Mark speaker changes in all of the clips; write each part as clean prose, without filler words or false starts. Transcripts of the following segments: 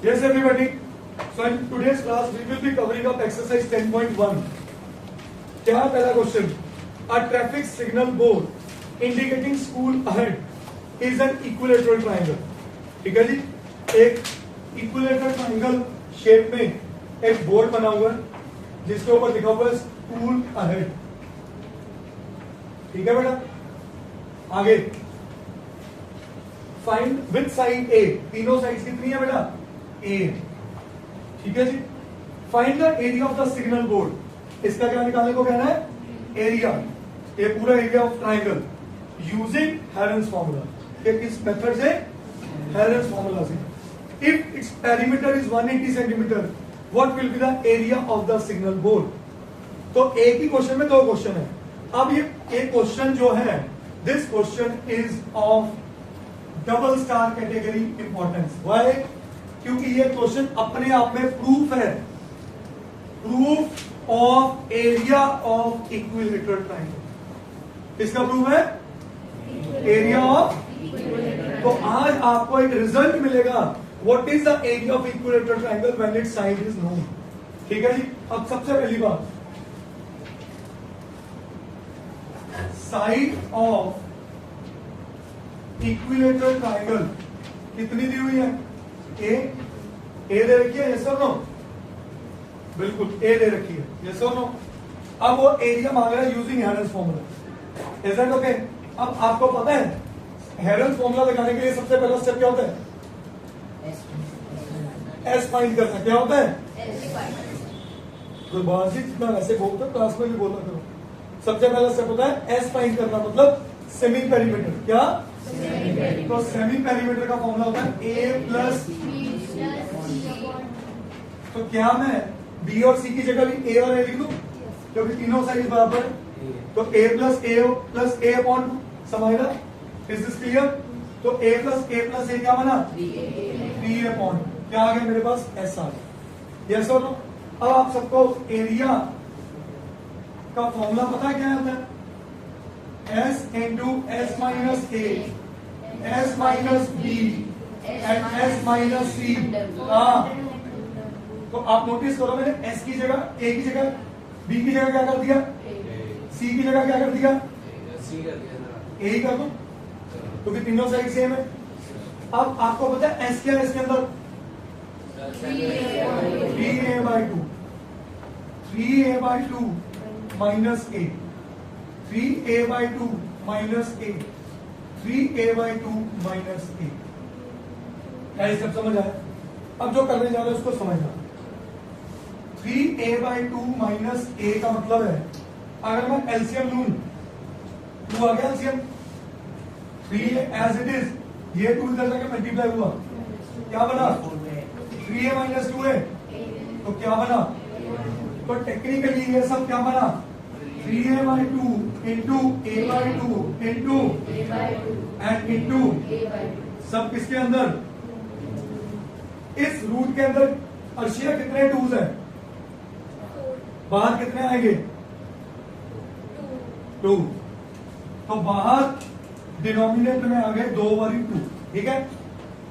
Speaker 1: Yes, everybody. So in today's class, we will be covering up exercise 10.1. क्या है पहला question? A traffic signal board indicating school ahead is an equilateral triangle. ठीक है जी? एक equilateral triangle shape में एक board बना हुआ है जिसके ऊपर लिखा हुआ है स्कूल अहेड. ठीक है बेटा? आगे फाइंड विथ साइड ए. तीनों साइड्स कितनी है बेटा? ए. ठीक है जी. Find the area of the signal board. इसका क्या निकालने को कहना है? एरिया. ये पूरा area of triangle using Heron's formula. किस मेथड से? हेरन्स फॉर्मूला से. If its perimeter is 180 centimetre, what will be the area of the signal board? तो एक ही क्वेश्चन में दो क्वेश्चन है. अब ये एक क्वेश्चन जो है, this question is of double star category importance. Why? क्योंकि ये क्वेश्चन अपने आप में प्रूफ है. Proof of area of equilateral triangle. किसका प्रूफ है? Area of. तो आज आपको एक रिजल्ट मिलेगा. What is the area of equilateral triangle when it's side is known. ठीक है जी. अब सबसे पहली बात, साइड ऑफ इक्विलेटरल ट्राइंगल कितनी दी हुई है? ए. ए दे रखी है. यस और नो? बिल्कुल ए दे रखी है. यस और नो? अब वो एरिया मांग रहा है using Heron's formula. Is that okay? अब आपको पता है हेरन्स फॉर्मूला लगाने के लिए सबसे पहला स्टेप क्या होता है? एस फाइंड करना. क्या होता है? तो बाजी जितना वैसे बोलते हो क्लास में भी बोला करो. सबसे पहला स्टेप होता है एस फाइंड करना, मतलब सेमी पेरीमीटर. क्या? तो सेमी पेरीमीटर का फॉर्मूला होता है ए प्लस. तो क्या मैं बी और सी की जगह भी ए और ए लिख दूं क्योंकि तीनों साइड बराबर है. तो ए प्लस ए अपॉन समाएगा. Is this clear? तो ए प्लस ए क्या बना? 3 अपॉन क्या आ गया मेरे पास? एस आ गया. यस और नो? अब आप सबको एरिया का फॉर्मूला पता क्या होता है? S into S minus A, S minus B and S minus C. तो आप नोटिस करो, मैंने एस की जगह ए की जगह बी की जगह क्या कर दिया? सी की जगह क्या कर दिया? ए ही कर दो क्योंकि तीनों साइड सेम है. अब आपको पता है एस क्या है इसके अंदर? 3a/2. 3a/2 माइनस ए. 3a/2 माइनस ए. 3a/2 माइनस ए. क्या ये सब समझ आया? अब जो करने जा रहे हैं उसको समझना. 3a/2 माइनस ए का मतलब है अगर मैं एलसीएम लूं, 2 आ गया एलसीएम. 3 एज इट इज, ये 2 इधर जाके मल्टीप्लाई हुआ, क्या बना? 3a minus 2a. तो क्या बना? तो टेक्निकली ये सब क्या बना? 3a/2 into a/2 into and into सब किसके अंदर? इस रूट के अंदर अर्शिया कितने 2s है? बाहर कितने आएंगे? 2. तो बाहर डिनोमिनेटर में आ गए 2 वाली 2. ठीक है.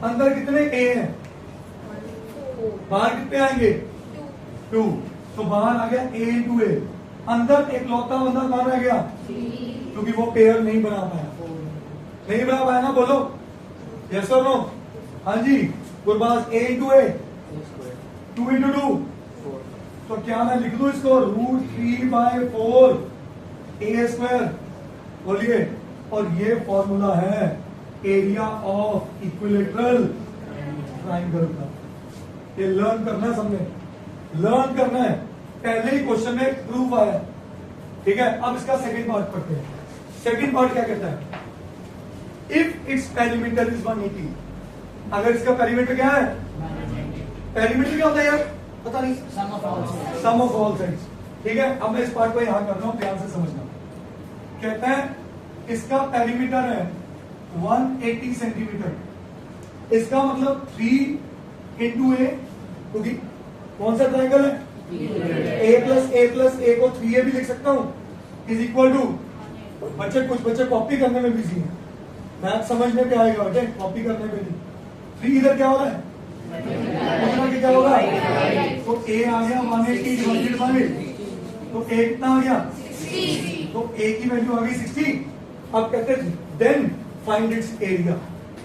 Speaker 1: अंदर कितने ए हैं? बाहर कितने आएंगे? 2. तो बाहर आ गया ए इंटू ए. अंदर एक लौता बंदा कौन रह गया? क्योंकि वो पेयर नहीं बना पाया. नहीं बना पाया ना? बोलो यस और नो? हाँ जी. गुरबाज ए इंटू ए, 2 इंटू 2. तो क्या मैं लिख दूं इसको? √3/4 a². बोलिए. और ये फॉर्मूला है एरिया ऑफ इक्विलेटरल ट्राइंगल का. ये लर्न करना है सबने. लर्न करना है. पहले ही क्वेश्चन में प्रूफ आया. ठीक है. अब इसका सेकंड पार्ट पढ़ते हैं. सेकंड पार्ट क्या कहता है? If its perimeter is 180. अगर इसका पेरीमीटर क्या है? पेरीमीटर क्या होता है यार? पता नहीं. सम ऑफ ऑल साइड्स. ठीक है. अब मैं इस पार्ट को यहां कर रहा हूं, ध्यान से समझना. कहता है इसका पेरीमीटर है 180 सेंटीमीटर. इसका मतलब 3 इंटू ए, क्योंकि कौन सा ट्राइंगल है? a प्लस ए को 3a भी लिख सकता हूं. इज इक्वल टू, कुछ बच्चे कॉपी करने में बिजी हैं. मैथ समझने पे आएगा बेटे, कॉपी करने पे नहीं. 3 इधर क्या हो रहा है? उतना क्या होगा? तो ए आ गया 180 डिवाइडेड बाय, तो ए कितना आ गया? 60। तो ए की वैल्यू आ गई 60। अब कहते हैं देन फाइंड इट्स एरिया।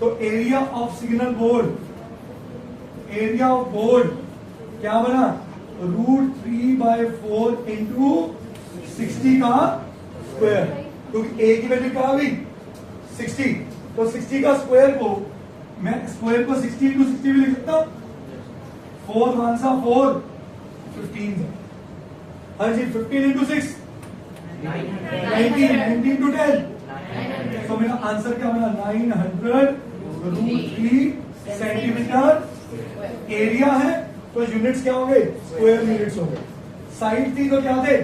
Speaker 1: तो area of signal board, area of board क्या बना? √3/4 इंटू 60 का स्क्वायर, क्योंकि ए की वैल्यू क्या आ गई? 60। तो 60 का स्क्वायर को मैं स्क्वायर को 60 इंटू 60 भी लिख सकता हूं। 4 1 सा 4, 15। हाँ जी, 15 इंटू 6 19, 19 इंटू 10। तो मेरा आंसर क्या बना? 900√3 सेंटीमीटर एरिया है। तो यूनिट्स क्या होंगे? स्क्वायर यूनिट्स होंगे। साइड थी तो क्या थे?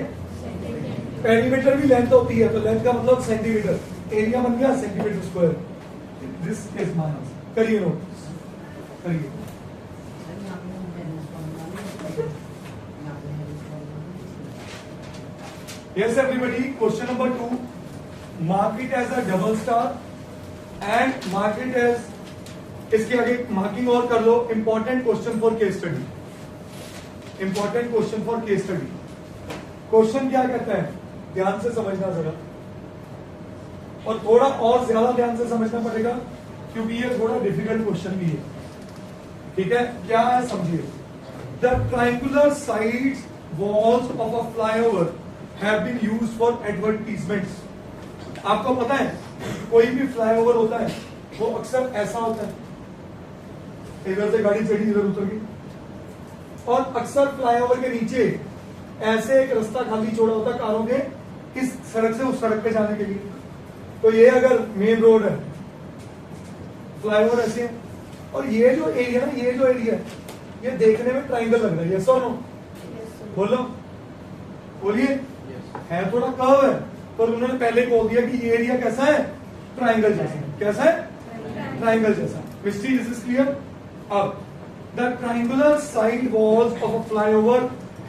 Speaker 1: पेरीमीटर भी लेंथ होती है, तो लेंथ का मतलब सेंटीमीटर, एरिया बन गया centimetre square. This is my answer. करिए नोट, करिए। Yes everybody, question number 2, mark it as a double star and mark it as, इसके आगे मार्किंग और कर लो, important question for case study, important question for case study. Question क्या कहता है, ध्यान से समझना जरा, और थोड़ा और ज्यादा ध्यान से समझना पड़ेगा क्योंकि ये थोड़ा डिफिकल्ट क्वेश्चन भी है। ठीक है, क्या है समझिए। The triangular sides walls of a flyover have been used for advertisements. आपको पता है कोई भी फ्लाईओवर होता है वो अक्सर ऐसा होता है, इधर से गाड़ी चढ़ी इधर उतर गई, और अक्सर फ्लाईओवर के नीचे ऐसे एक रास्ता खाली छोड़ा होता है कारों के इस सड़क से उस सड़क पे जाने के लिए। तो ये अगर मेन रोड है, फ्लाईओवर ऐसे है, और ये जो एरिया ना, ये जो एरिया है ये देखने में ट्रायंगल लग रहा है, यस और नो? बोलो, बोलिए। है थोड़ा कर्व है, पर उन्होंने पहले बोल दिया कि ये एरिया कैसा है? ट्रायंगल जैसा। कैसा है? ट्रायंगल जैसा। मिस्टी, दिस इज क्लियर? अब the triangular side walls of a flyover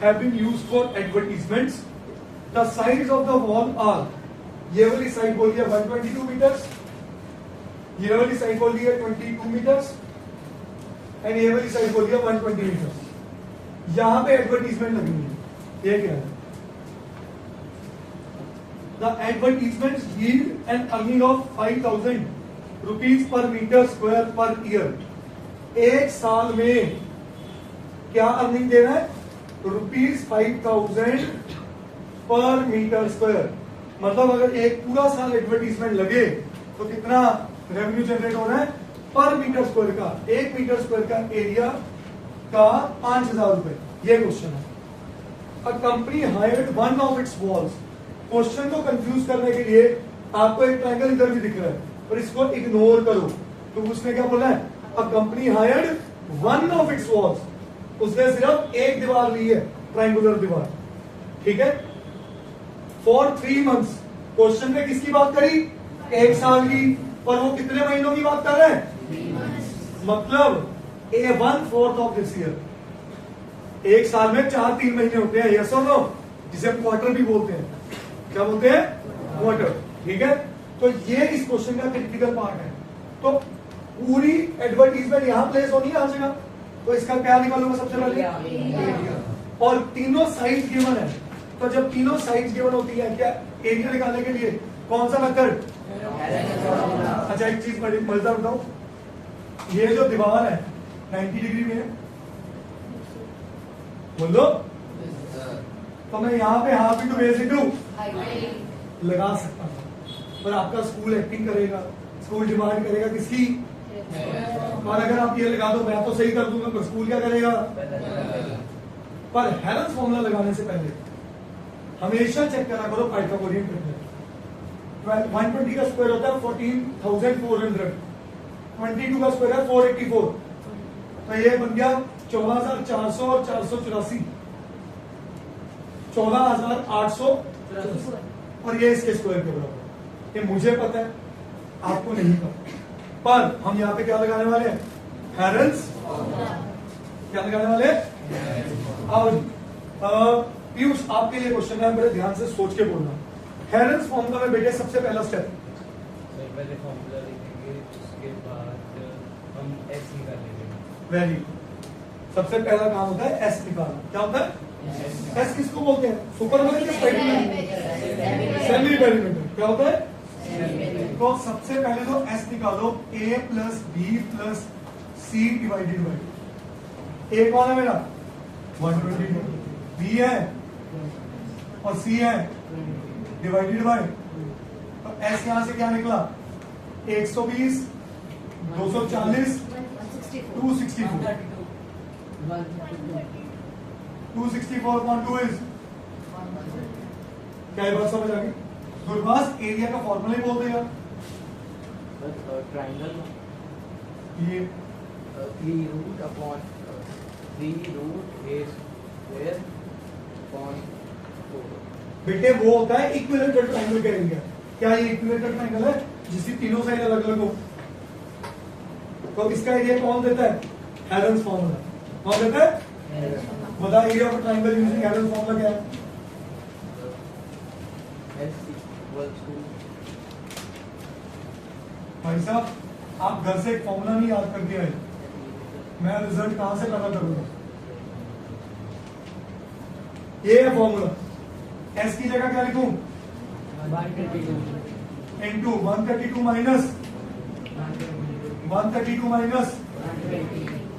Speaker 1: have been used for advertisements. The sides of the wall are, ये वाली साइड बोल दिया 122 मीटर्स, ये वाली साइड बोल दिया 22 मीटर्स, एंड ये वाली साइड बोल दिया 120 मीटर्स। यहां पे एडवर्टीजमेंट लगी है, ये क्या है? The advertisements yield an earning of 5,000 rupees per meter square per year. एक साल में क्या अर्निंग दे रहा है? ₹5,000 पर मीटर स्क्वायर। मतलब अगर एक पूरा साल एडवर्टीजमेंट लगे तो कितना रेवेन्यू जनरेट हो रहा है? पर मीटर स्क्वायर का, 1 मीटर स्क्वायर का एरिया का 5,000 रुपए। ये क्वेश्चन है। A company hired one of its walls. Question को कंफ्यूज करने के लिए आपको एक ट्रायंगल इधर भी दिख रहा है, और इसको इग्नोर करो। तो उसने क्या बोला है? A company hired one of its walls, उसने सिर्फ एक दीवार ली है, ट्रायंगुलर दीवार। ठीक है, फॉर 3 मंथ्स। क्वेश्चन में किसकी बात करी? 1 साल की, पर वो कितने महीनों की बात कर रहे हैं? 3 months। मतलब 1/4 ऑफ दिस ईयर। एक साल में 4-3 महीने होते हैं, यस और नो? जिसे हम क्वार्टर भी बोलते हैं। क्या बोलते हैं? क्वार्टर। ठीक है, तो ये इस क्वेश्चन का क्रिटिकल पार्ट है। तो पूरी एडवर्टीजमेंट यहां प्लेस होनी है हर जगह, तो इसका क्या निकालूंगा सबसे पहले? एरिया। और तीनों साइड्स गिवन है, तो जब तीनों साइड्स गिवन होती है, क्या एरिया निकालने के लिए कौन सा मेथड? अच्छा, एक चीज मजेदार बताओ, ये जो दीवार है 90 डिग्री में है, बोलो, तो मैं यहाँ पे हाफ इंटू बेस इंटू लगा सकता हूँ, पर आपका स्कूल एक्टिंग करेगा, स्कूल डिमांड करेगा किसकी? और अगर आप ये लगा दो, मैं तो सही कर दूंगा, पर स्कूल क्या करेगा? पर हेलेंस फॉर्मूला लगाने से पहले हमेशा चेक करा करो पाइथागोरियन ट्रिपलेट। 120 का स्क्वायर होता है 14,400, 22 का स्क्वायर है 484, तो ये बन गया 14,400 और 484, 14,800, और ये इसके स्क्वायर के बराबर। ये मुझे पता है, आपको नहीं पता, पर हम यहाँ पे क्या लगाने वाले हैं? हेरेंस। क्या लगाने वाले? और पीयूष, आपके लिए क्वेश्चन है, बड़े ध्यान से सोच के बोलना। हेरेंस फॉर्मूला में बेटे सबसे पहला स्टेप,
Speaker 2: पहले फॉर्मूला लिखेंगे, उसके बाद हम एक्स निकालेंगे।
Speaker 1: वेरी सबसे पहला काम होता है एस निकालना। क्या होता है एस? किसको बोलते हैं? सुपर मैजिक या पेरीमीटर? Semi perimeter. क्या होता है? तो सबसे पहले तो एस निकालो, A plus B plus C divided by A. कौन है मेरा? 122। बी है और सी है डिवाइडेड बाय, तो एस यहां से क्या निकला? 120, 240, 264। 264.2 इज क्या? ये बात समझ आ गई? गुरबाज एरिया का फॉर्मूला ही बोल देगा।
Speaker 2: ट्राइंगल
Speaker 1: ये
Speaker 2: 3 रूट अपॉन 3 रूट ए स्क्वायर अपॉन 4।
Speaker 1: बेटे वो होता है इक्विलेटरल ट्रायंगल का एरिया। क्या ये इक्विलेटरल ट्रायंगल है जिसकी तीनों साइड अलग अलग हो? तो इसका एरिया कौन देता है? Helens formula. कौन देता है? बता, area of triangle using Helens formula क्या है?
Speaker 2: S equals to
Speaker 1: भाई साहब, आप घर से एक फॉर्मूला नहीं याद करके आए, मैं रिजल्ट कहां से पता करूंगा? ये है फॉर्मूला। एस की जगह क्या लिखूं?
Speaker 2: 132
Speaker 1: इनटू 132 माइनस 132 माइनस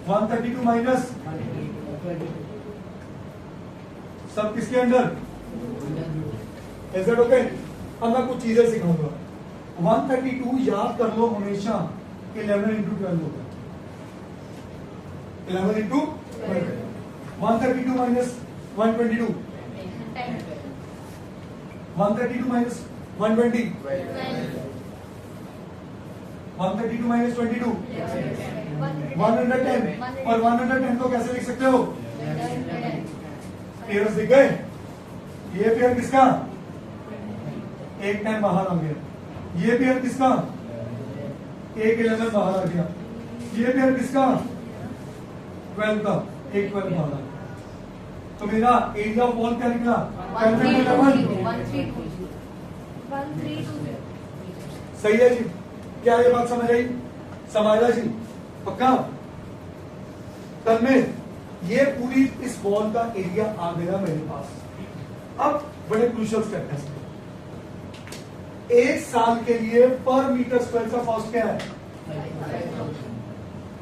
Speaker 1: 132 माइनस सब किसके अंडर? Is that okay? अब मैं कुछ चीजें सिखाऊंगा। 132 याद कर लो हमेशा 11 इंटू 12 होता है। 11 इंटू 132 माइनस 122, 132 माइनस 120, 132 माइनस 22, 110। और 110 को कैसे लिख सकते हो? पेयर्स दिख गए? ये पेयर किसका? एक 10 बाहर आ गया। ये पेयर किसका? एक 11 बाहर आ गया। ये पेयर किसका? 12 का, एक 12 बाहर आ गया। तो मेरा एरिया ऑफ वॉल क्या निकला?
Speaker 3: 132।
Speaker 1: सही है जी। क्या ये बात समझ आई? समझा जी? पक्का? तब में ये पूरी इस वॉल का एरिया आ गया मेरे पास। अब बड़े क्रूशियल स्टेप है। एक साल के लिए पर मीटर स्क्वायर का कॉस्ट क्या है?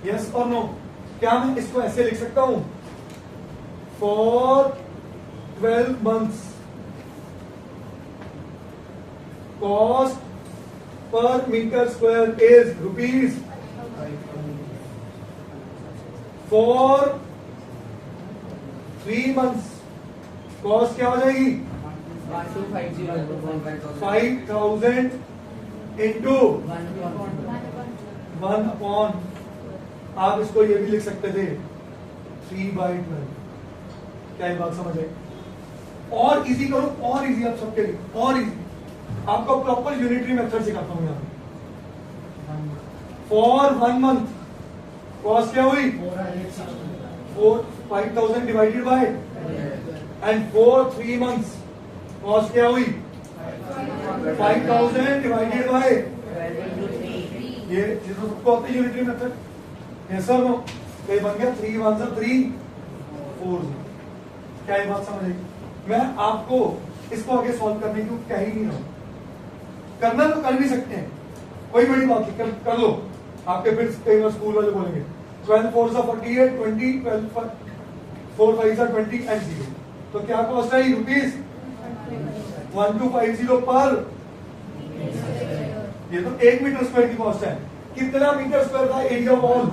Speaker 1: यस और नो? क्या मैं इसको ऐसे लिख सकता हूं? फॉर 12 months कॉस्ट पर metre square is rupees. For 3 months cost क्या हो जाएगी? 5000 इंटू 1 अपॉन, आप इसको ये भी लिख सकते थे 3/12। क्या ये बात समझ आई? और इजी करो, और इजी आप सबके लिए, और इजी। आपको प्रॉपर यूनिटरी मेथड सिखाता हूं यहां पे। फॉर 1 month कॉस्ट क्या हुई? 5000 divided by, and for 3 months cost क्या हुई? 5000 डिवाइडेड बाय, ये जिसको सबको आती है यूनिटरी मेथड। ऐसा नो ये बन गया 3 1 3 4। क्या ये बात समझ आई? मैं आपको इसको आगे सॉल्व करने की कह ही नहीं रहा। करना तो कर भी सकते हैं, कोई बड़ी बात नहीं, कर लो। आपके फिर कई बार स्कूल वाले बोलेंगे 12 4 48, 20, 12 4 5 20 एंड 0। तो क्या कॉस्ट आई? रुपीज 1250 पर। ये तो 1 मीटर स्क्वायर की कॉस्ट है। कितना मीटर स्क्वायर था area wall?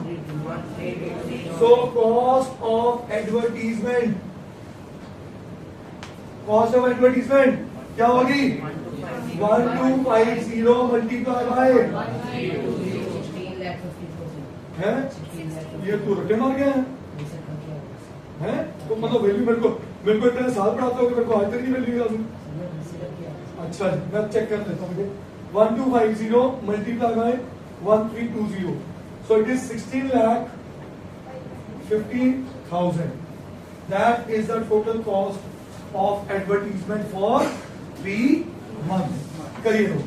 Speaker 1: So cost of advertisement, cost of advertisement क्या होगी? 1250 मल्टीप्लाई बाय है। ये तो रटे मार गया है? तो मतलब वैल्यू मेरे को इतने साल पढ़ाते हो कि मेरे को आज तक नहीं वैल्यू याद। अच्छा मैं चेक कर लेता हूँ। 1250 multiply by 1320, so it is 16,15,000. That is the total cost of advertisement for 3 months. करिए लो।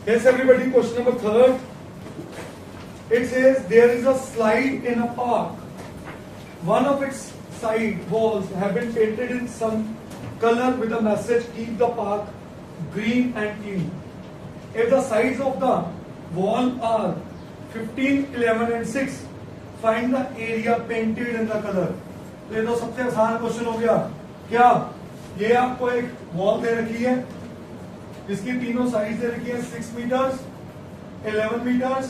Speaker 1: Yes everybody, question number 3. It says there is a slide in a park. One of its side walls have been painted in some color with a message, keep the park green and clean. If the sides of the wall are 15, 11 and 6, find the area painted in the color. तो ये तो सबसे आसान question हो गया। क्या ये आपको एक वॉल दे रखी है जिसकी तीनों साइड दे रखी है 6 मीटर्स, 11 मीटर्स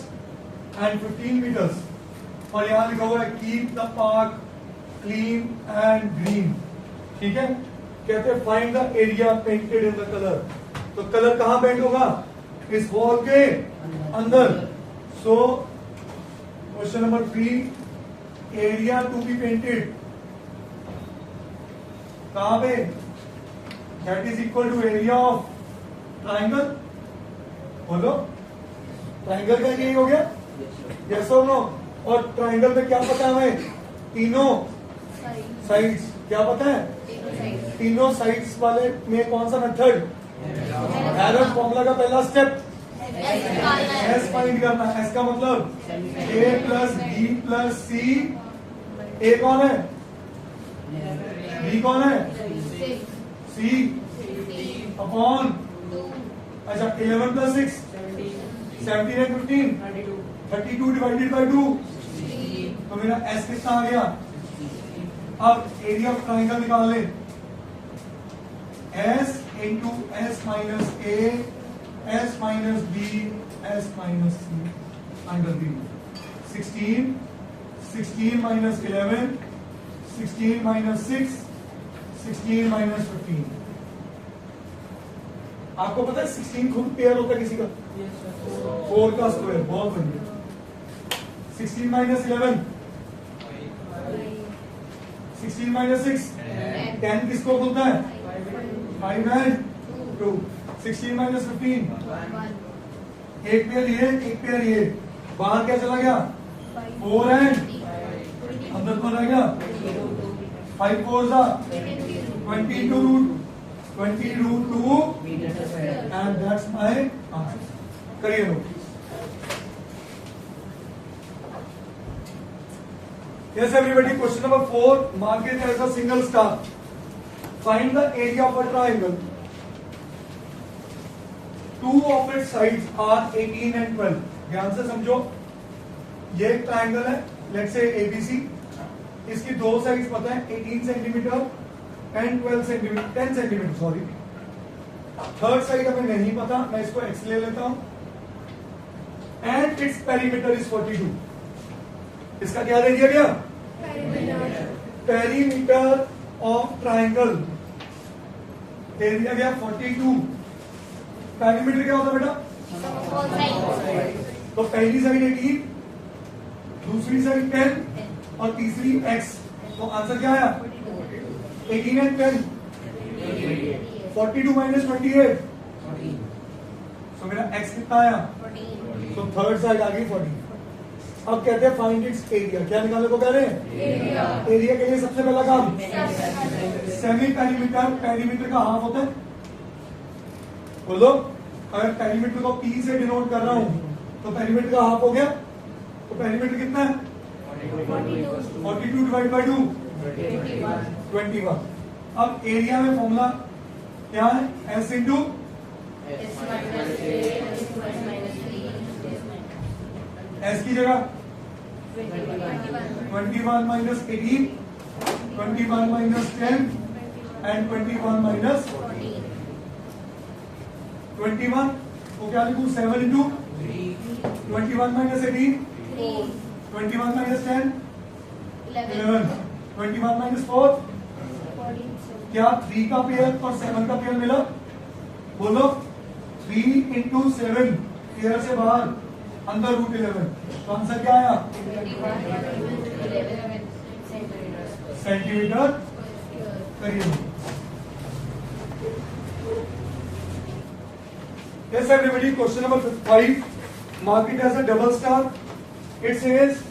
Speaker 1: एंड 15 मीटर्स, और यहाँ लिखा हुआ है keep the park clean and green. ठीक है, कहते हैं find the area painted in the colour. तो कलर कहां पेंट होगा? इस वॉल के अंदर। So question number 3, area to be painted कहां पे? That is equal to area of triangle. बोलो, ट्राइंगल का यही हो गया, यस और नो। और ट्राइंगल में क्या पता है हमें? तीनों साइड्स क्या पता है? तीनों साइड्स वाले में कौन सा मेथड? एरर फॉर्मूला का पहला स्टेप एस फाइंड करना। एस का मतलब ए प्लस बी प्लस सी। ए कौन है? बी कौन है? सी अपॉन, अच्छा 11 प्लस 6 17 है 15 32 डिवाइडेड बाई 2, तो मेरा एस कितना आ गया? अब एरिया ऑफ ट्राइंगल निकाल ले। S into S minus A S minus b s minus c under b. 16 16 minus 11 16 minus 6 16 minus 15। आपको पता है 16 खुद पेयर होता है किसी का? 4 का स्क्वायर। बहुत बढ़िया। 16 माइनस 11 16 माइनस 6 10 किसको बोलता है? 5 एंड 2। 16 माइनस 15 एक पेयर ये एक पेयर ये, बाहर क्या चला गया? 4 एंड अंदर कौन रह गया? 5 4 20 root 2 and that's my answer. करिए लोग। Yes, everybody. Question number 4. Mark it as a single star. Find the area of a triangle. Two of its sides are 18 and 12. ध्यान से समझो, ये एक ट्राइंगल है, लेट्स से ABC। इसकी दो साइड्स पता है, 18 centimetre and 12 centimetre, 10 centimetre sorry. Third side हमें नहीं पता, मैं इसको एक्स ले लेता हूं। And it's perimeter is 42। इसका क्या दे दिया गया? पेरीमीटर ऑफ ट्राइंगल दे दिया गया 42। पेरीमीटर क्या होता है बेटा? तो पहली साइड 18, दूसरी साइड 10 और तीसरी x। तो आंसर क्या आया? 18 एंड 10 42 माइनस 28। तो मेरा x कितना आया? तो थर्ड साइड आ गई 40। अब कहते हैं फाइंड इट्स एरिया। क्या निकालने को कह रहे हैं? एरिया के लिए सबसे पहला काम सेमी पेरीमीटर। पेरीमीटर का हाफ होता है, बोलो। अगर पेरीमीटर को P से डिनोट कर रहा हूं तो पेरीमीटर का हाफ हो गया। तो पेरीमीटर कितना है? 42 डिवाइड बाई 2 21। अब एरिया में फॉर्मूला क्या है? S इंटू S की जगह 21 माइनस 18 21 माइनस 10 एंड 21 माइनस 21 को क्या लिखूं? 7 इंटू 21 माइनस 18 21 माइनस 10 11 21 माइनस 4 क्या 3 का पेयर और 7 का पेयर मिला? बोलो 3 इंटू 7 पेयर से बाहर अंदर रूट 11। तो आंसर क्या आया? सेंटीमीटर। करिए। Yes, everybody. Question number 5. Mark it as a double star. It says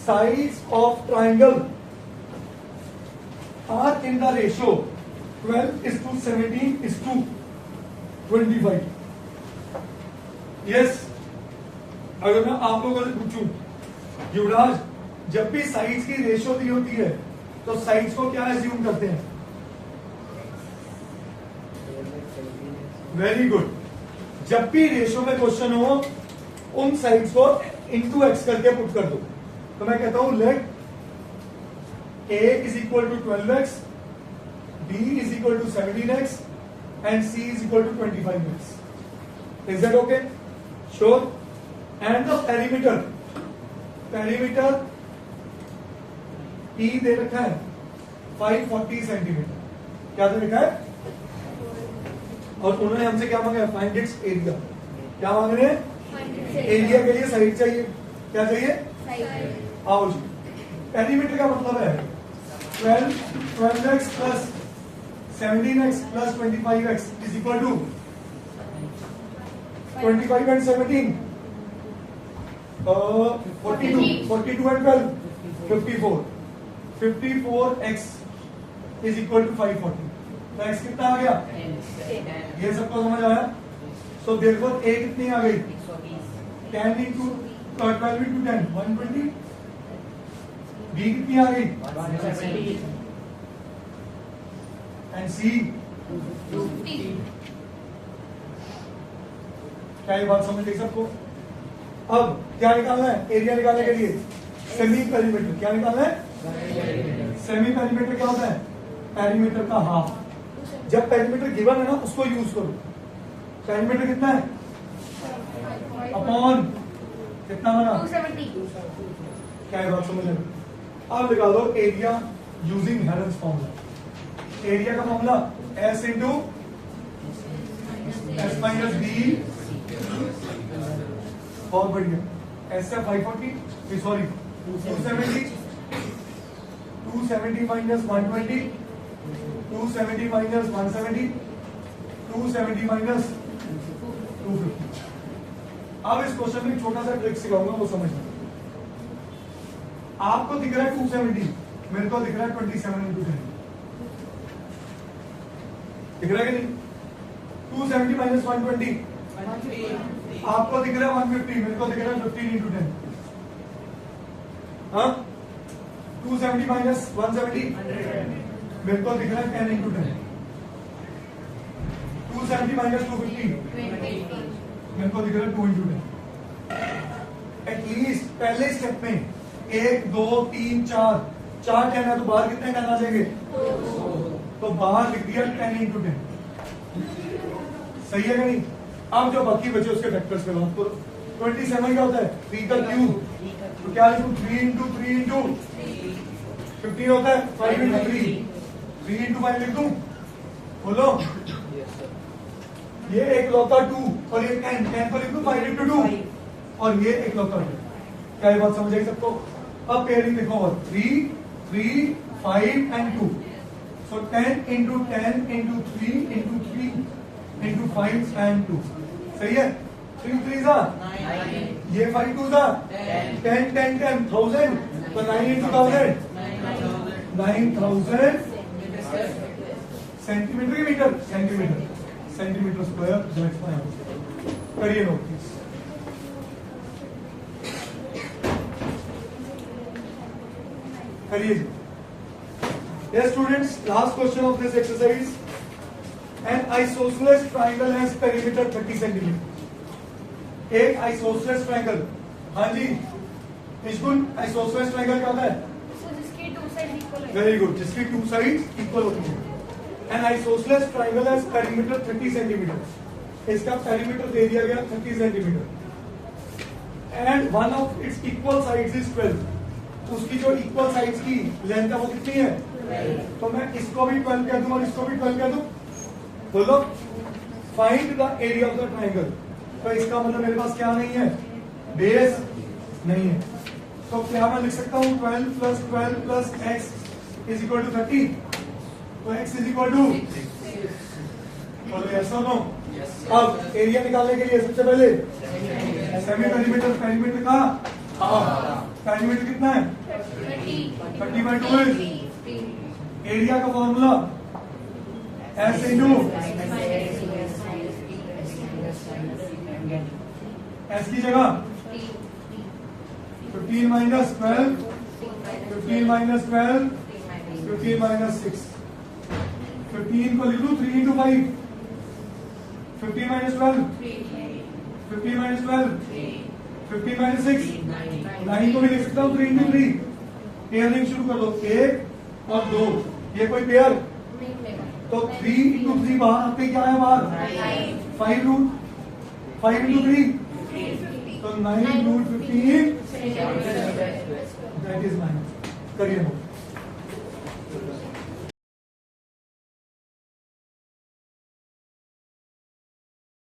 Speaker 1: sides of triangle are in the ratio 12:17 is to 25. Yes. अगर मैं आप लोगों से पूछूं युवराज, जब भी साइड्स की रेशियो दी होती है तो साइड्स को क्या एज्यूम करते हैं? Very good. जब भी रेशियो में क्वेश्चन हो उन साइड्स को इनटू एक्स करके पुट कर दो। तो मैं कहता हूं late a is equal to 12x, b is equal to 17x and c is equal to 25x. Is that okay? Sure. And the perimeter P दे रखा है 540 सेंटीमीटर। क्या दे रखा है? और उन्होंने हमसे क्या मांगा है? Find its area. क्या मांग रहे हैं? एरिया के लिए साइड चाहिए। क्या चाहिए? आओ जी। पेरीमीटर का मतलब है 12x plus 17x plus 25x is equal to 25 and 17 42 and 12 54 54x is equal to 540। तो x कितना आ गया? ये सबको समझ आया? सो देयरफॉर a कितनी आ गई? 10 into 12 into 10 120। b कितनी आ गई?
Speaker 2: 170
Speaker 1: एंड c
Speaker 3: 250।
Speaker 1: क्या ये बात समझ गई सबको? अब क्या निकालना है एरिया निकालने के लिए? Semi perimeter. क्या निकालना है? सेमी पेरीमीटर क्या होता है? पेरीमीटर का हाफ। जब पेरीमीटर गिवन है ना उसको यूज करो। पेरीमीटर कितना है? अपॉन कितना बना?
Speaker 3: 270।
Speaker 1: क्या ये बात समझ में? अब लगा दो area using Heron's formula. Area का formula S into S minus B. बहुत बढ़िया। S से 540 सॉरी 270 माइनस 120 270 माइनस 170 270 माइनस 250। अब इस क्वेश्चन में एक छोटा सा ट्रिक सिखाऊंगा वो समझना। आपको दिख रहा है 270, मेरे को दिख रहा है 27 इंटू 10। दिख रहा है कि नहीं? 270 माइनस 120 आपको दिख रहा है 150, मेरे को दिख रहा है 15 इंटू 10। हाँ 270 माइनस 170 मेरे को दिख रहा है 10 इंटू 10। 270 माइनस 250 मेरे को दिख रहा है 2 इंटू 10। एटलीस्ट पहले स्टेप में 1 2 3 4 10 है तो बाहर कितने 10 आ जाएंगे? तो बाहर लिख दिया 10 इंटू 10। सही है कि नहीं? अब जो बाकी बचे उसके फैक्टर्स पे बात करो। 27 क्या होता है? 3 का क्यूब। तो क्या लिखूं? 3 इंटू 15 होता है 5 इंटू 3 इंटू 5 लिख दूं? बोलो। ये एक लौता 2 और ये 10 को लिख दूं 5 इंटू 2 और ये एक लौता 2। क्या ये बात समझ आई सबको? अब पेयरिंग देखो और 3 5 and 2। So 10 into 10 into 3 into 3 into 5 and 2। सही है? 3 3 ये 5 2 10 10 10 1000 तो 9 इंटू 1000 9000 सेंटीमीटर की metre centimetre square. That's my answer. करिए नोट प्लीज। करिए। Yes students, last question of this exercise. An isosceles triangle has perimeter 30 cm. एक isosceles triangle। हाँ जी school, isosceles triangle क्या होता है?
Speaker 3: जिसके 2 साइड इक्वल है।
Speaker 1: वेरी गुड, जिसकी 2 साइड्स इक्वल होती है। An isosceles triangle has perimeter 30 cm. इसका perimeter दे दिया गया 30 cm. And one of its equal sides is 12. उसकी जो इक्वल साइड्स की लेंथ है वो कितनी है? तो मैं इसको भी 12 कह दूं और इसको भी 12 कह दूं। बोलो find the area of the triangle. तो इसका मतलब मेरे पास क्या नहीं है? बेस नहीं है। तो क्या मैं लिख सकता हूं 12 plus x is equal to 30। तो x इज इक्वल टू बोलो यस और नो। अब एरिया निकालने के लिए सबसे पहले सेमी पेरीमीटर। पेरीमीटर का पेरीमीटर कितना है? 30/2। एरिया का फॉर्मूला S इंटू S की जगह 15 minus 12, 15 minus 12, 15 minus 6. 15 को लिख दूं 3 into 5. 15 minus 12, 15 minus 12, 15 minus 6. 9 को भी लिख सकता हूँ 3 into 3. पेयरिंग शुरू कर दो, 1 और 2. ये कोई पेयर?
Speaker 3: नहीं मिलेगा।
Speaker 1: तो 3 into 3 बाहर आते क्या है बाहर? 5 root. 5 into 3. तो 9 root 15. That is 9. करिए